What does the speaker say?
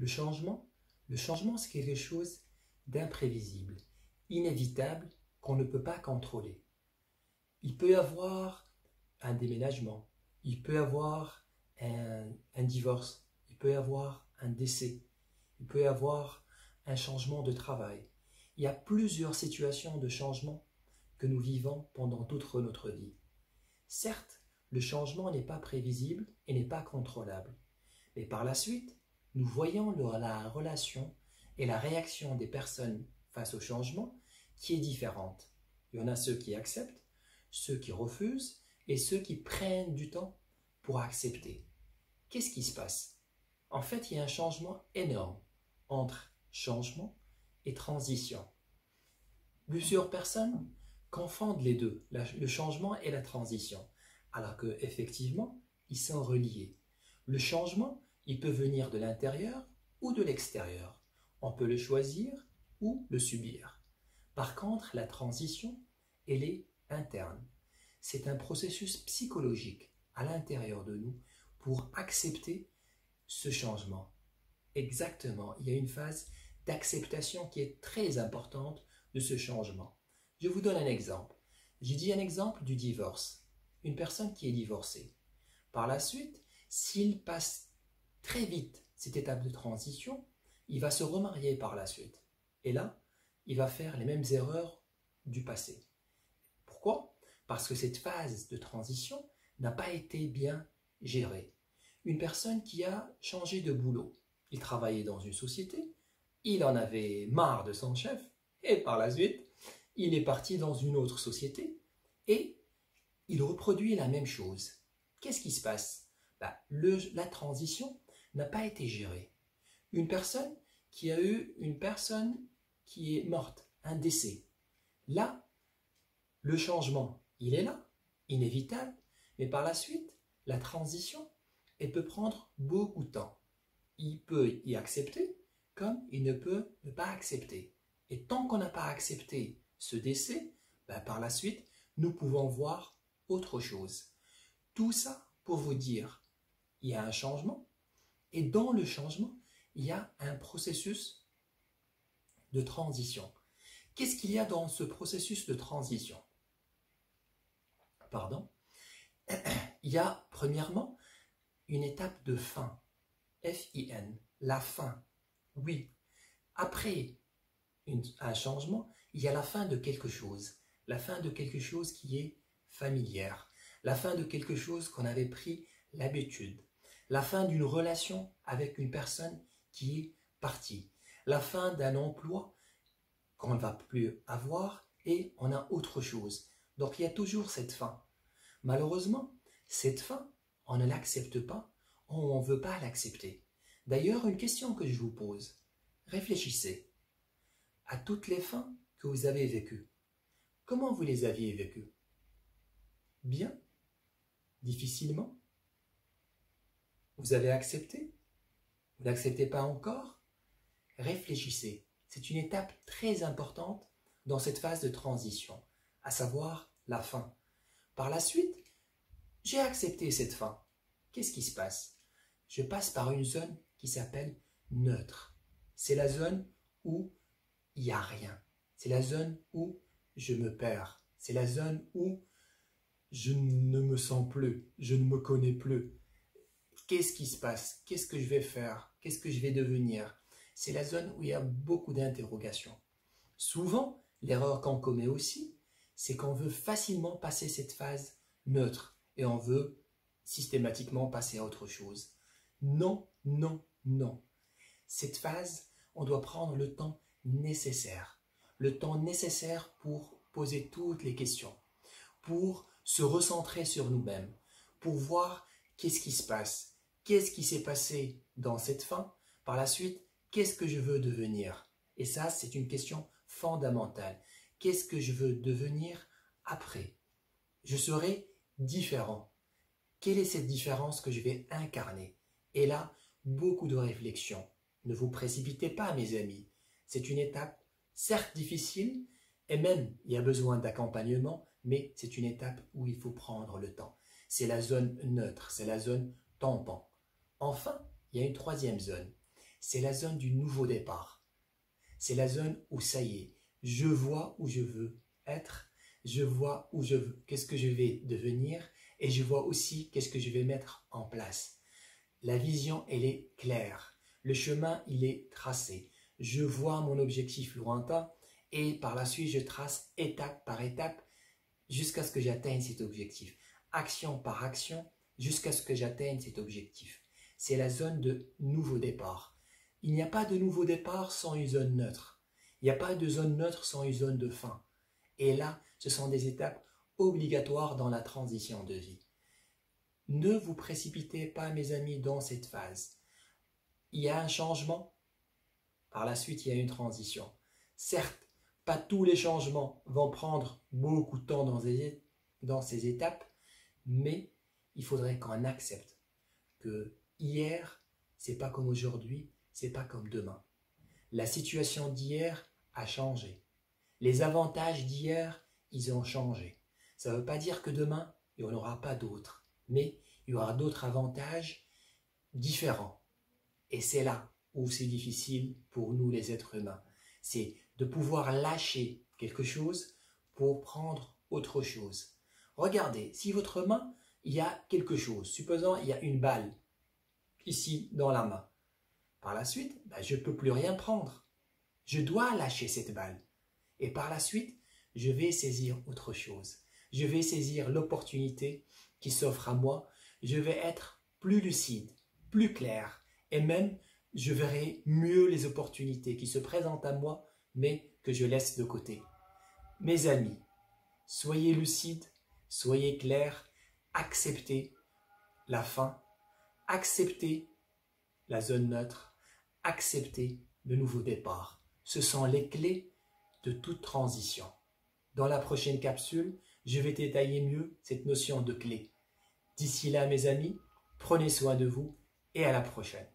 le changement c'est quelque chose d'imprévisible, inévitable, qu'on ne peut pas contrôler. Il peut y avoir un déménagement, il peut y avoir un divorce, il peut y avoir un décès, il peut y avoir un changement de travail. Il y a plusieurs situations de changement que nous vivons pendant toute notre vie. Certes, le changement n'est pas prévisible et n'est pas contrôlable, mais par la suite, nous voyons la relation et la réaction des personnes face au changement qui est différente. Il y en a ceux qui acceptent, ceux qui refusent et ceux qui prennent du temps pour accepter. Qu'est-ce qui se passe? En fait, il y a un changement énorme entre changement et transition. Plusieurs personnes confondent les deux, le changement et la transition, alors qu'effectivement, ils sont reliés. Le changement, il peut venir de l'intérieur ou de l'extérieur. On peut le choisir ou le subir. Par contre, la transition, elle est interne. C'est un processus psychologique à l'intérieur de nous pour accepter ce changement. Exactement, il y a une phase d'acceptation qui est très importante de ce changement. Je vous donne un exemple. J'ai dit un exemple du divorce. Une personne qui est divorcée. Par la suite, s'il passe très vite cette étape de transition, il va se remarier par la suite. Et là, il va faire les mêmes erreurs du passé. Pourquoi? Parce que cette phase de transition n'a pas été bien gérée. Une personne qui a changé de boulot. Il travaillait dans une société, il en avait marre de son chef, et par la suite, il est parti dans une autre société, et il reproduit la même chose. Qu'est-ce qui se passe? La transition n'a pas été gérée. Une personne qui est morte, un décès. Là, le changement, il est là, inévitable, mais par la suite, la transition, elle peut prendre beaucoup de temps. Il peut y accepter, comme il ne peut ne pas accepter. Et tant qu'on n'a pas accepté ce décès, par la suite, nous pouvons voir autre chose. Tout ça pour vous dire, il y a un changement, et dans le changement, il y a un processus de transition. Qu'est-ce qu'il y a dans ce processus de transition? Pardon. Il y a premièrement une étape de fin, F-I-N, la fin. Oui, après un changement, il y a la fin de quelque chose qui est familière, la fin de quelque chose qu'on avait pris l'habitude, la fin d'une relation avec une personne qui est partie, la fin d'un emploi qu'on ne va plus avoir et on a autre chose. Donc il y a toujours cette fin. Malheureusement, cette fin, on ne l'accepte pas, on ne veut pas l'accepter. D'ailleurs, une question que je vous pose, réfléchissez à toutes les fins que vous avez vécues. Comment vous les aviez vécues? Bien? Difficilement? Vous avez accepté? Vous n'acceptez pas encore? Réfléchissez. C'est une étape très importante dans cette phase de transition, à savoir la fin. Par la suite, j'ai accepté cette fin. Qu'est-ce qui se passe? Je passe par une zone qui s'appelle neutre. C'est la zone où il n'y a rien. C'est la zone où je me perds. C'est la zone où je ne me sens plus, je ne me connais plus. Qu'est-ce qui se passe? Qu'est-ce que je vais faire? Qu'est-ce que je vais devenir? C'est la zone où il y a beaucoup d'interrogations. Souvent, l'erreur qu'on commet aussi, c'est qu'on veut facilement passer cette phase neutre et on veut systématiquement passer à autre chose. Non, non, non. Cette phase, on doit prendre le temps nécessaire pour poser toutes les questions, pour se recentrer sur nous-mêmes, pour voir qu'est-ce qui se passe, qu'est-ce qui s'est passé dans cette fin, par la suite, qu'est-ce que je veux devenir? Et ça, c'est une question fondamentale. Qu'est-ce que je veux devenir après? Je serai différent. Quelle est cette différence que je vais incarner? Et là, beaucoup de réflexion. Ne vous précipitez pas, mes amis. C'est une étape, certes difficile, et même il y a besoin d'accompagnement, mais c'est une étape où il faut prendre le temps. C'est la zone neutre, c'est la zone tampon. Enfin, il y a une troisième zone. c'est la zone du nouveau départ. C'est la zone où ça y est, je vois où je veux être, je vois où je veux, qu'est-ce que je vais devenir et je vois aussi qu'est-ce que je vais mettre en place. La vision, elle est claire. Le chemin, il est tracé. Je vois mon objectif lointain et par la suite, je trace étape par étape jusqu'à ce que j'atteigne cet objectif. Action par action jusqu'à ce que j'atteigne cet objectif. C'est la zone de nouveau départ. Il n'y a pas de nouveau départ sans une zone neutre. Il n'y a pas de zone neutre sans une zone de fin. Et là, ce sont des étapes obligatoires dans la transition de vie. Ne vous précipitez pas, mes amis, dans cette phase. Il y a un changement, par la suite, il y a une transition. Certes, pas tous les changements vont prendre beaucoup de temps dans ces étapes, mais il faudrait qu'on accepte que hier, c'est pas comme aujourd'hui, c'est pas comme demain. La situation d'hier a changé. Les avantages d'hier, ils ont changé. Ça ne veut pas dire que demain, il n'y en aura pas d'autres, mais il y aura d'autres avantages différents. Et c'est là où c'est difficile pour nous les êtres humains. C'est de pouvoir lâcher quelque chose pour prendre autre chose. Regardez, si votre main, il y a quelque chose, supposons il y a une balle ici dans la main. Par la suite, je ne peux plus rien prendre. Je dois lâcher cette balle. Et par la suite, je vais saisir autre chose. Je vais saisir l'opportunité qui s'offre à moi. Je vais être plus lucide, plus clair. Et même, je verrai mieux les opportunités qui se présentent à moi, mais que je laisse de côté. Mes amis, soyez lucides, soyez clairs, acceptez la fin, acceptez la zone neutre, acceptez le nouveau départ. Ce sont les clés de toute transition. Dans la prochaine capsule, je vais détailler mieux cette notion de clé. D'ici là, mes amis, prenez soin de vous et à la prochaine.